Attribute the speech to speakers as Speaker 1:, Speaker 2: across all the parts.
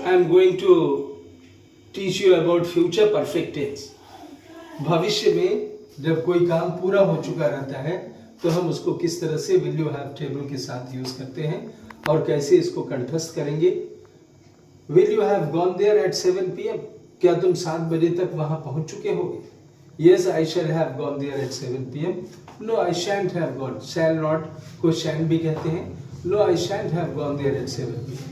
Speaker 1: I am going to teach you about future perfect tense. भविष्य में जब कोई काम पूरा हो चुका रहता है तो हम उसको किस तरह से will you have टेबल के साथ यूज करते हैं और कैसे इसको कंठस्थ करेंगे। Will you have gone there at 7 PM? क्या तुम 7 बजे तक वहां पहुंच चुके होगे? Yes, I shall have gone there at 7 PM. No, I shan't have gone. Shall not को shan't भी कहते हैं। No, I shan't have gone there at 7 PM.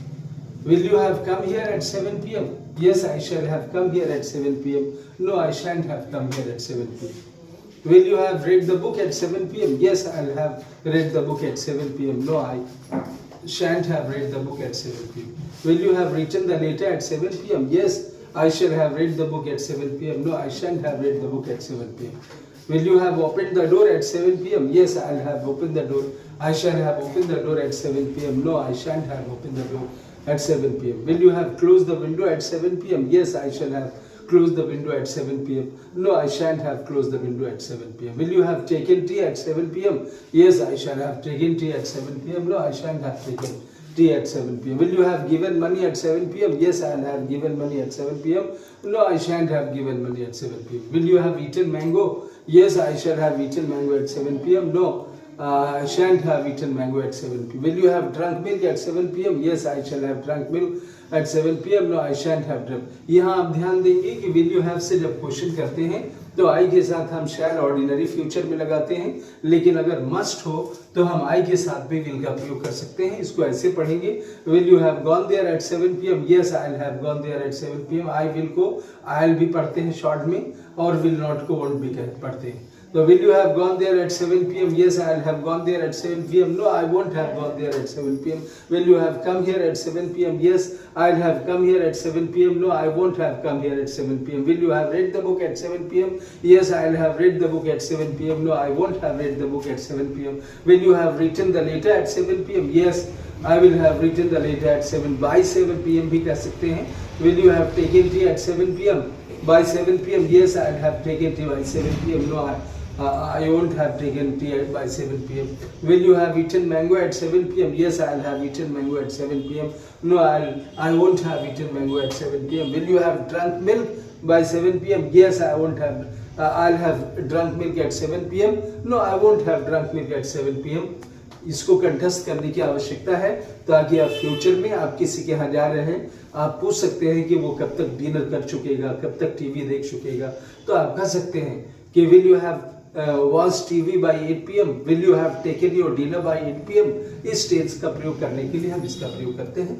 Speaker 1: Will you have come here at 7 PM? Yes, I shall have come here at 7 PM. No, I shan't have come here at 7 PM. Will you have read the book at 7 PM? Yes, I'll have read the book at 7 PM. No, I shan't have read the book at 7 PM. Will you have written the letter at 7 PM? Yes, I shall have read the book at 7 PM. No, I shan't have read the book at 7 PM. Will you have opened the door at 7 PM? Yes, I'll have opened the door. I shall have opened the door at 7 PM. No, I shan't have opened the door at 7 PM. Will you have closed the window at 7 PM? Yes, I shall have closed the window at 7 PM. No, I shan't have closed the window at 7 PM. Will you have taken tea at 7 PM? Yes, I shall have taken tea at 7 PM. No, I shan't have taken tea at 7 PM. Will you have given money at 7 PM? Yes, I'll have given money at 7 PM. No, I shan't have given money at 7 PM. Will you have eaten mango? Yes, I shall have eaten mango at 7 PM. No, I shan't have eaten mango at 7 PM. Will you have drunk milk at 7 PM? Yes, I shall have drunk milk at 7 PM. No, I shan't have drunk. यहाँ आप ध्यान देंगे कि will you have से जब question करते हैं तो I के साथ हम shall ऑर्डिनरी फ्यूचर में लगाते हैं, लेकिन अगर must हो तो हम I के साथ भी will का प्रयोग कर सकते हैं। इसको ऐसे पढ़ेंगे, will you have gone there at 7 PM? Yes, I'll have gone there at 7 PM. I will को I'll भी पढ़ते हैं शॉर्ट में और will not को won't भी पढ़ते हैं। So will you have gone there at 7 PM? Yes, I'll have gone there at 7 PM. No, I won't have gone there at 7 PM. Will you have come here at 7 PM? Yes, I'll have come here at 7 PM. No, I won't have come here at 7 PM. Will you have read the book at 7 PM? Yes, I'll have read the book at 7 PM. No, I won't have read the book at 7 PM. Will you have written the letter at 7 PM? Yes, I will have written the letter at 7 by 7 PM भी कह सकते हैं। Will you have taken tea at 7 PM? By 7 PM? Yes, I'll have taken tea by 7 PM. No, I won't have taken tea by 7 PM. Will you have eaten mango at 7 PM? Yes, I'll have eaten mango at 7 PM. No, I won't have eaten mango at 7 PM. Will you have drunk milk by 7 PM? Yes, I won't have. I'll have drunk milk at 7 PM. No, I won't have drunk milk at 7 PM. इसको कंठस्थ करने की आवश्यकता है ताकि आप future में आप किसी के यहाँ जा रहे हैं, आप पूछ सकते हैं कि वो कब तक डिनर कर चुकेगा, कब तक टीवी देख चुकेगा, तो आप कह सकते हैं कि will you have watch TV by 8 PM? Will you have taken your dinner by 8 PM? इस टेंस का प्रयोग करने के लिए हम इसका प्रयोग करते हैं।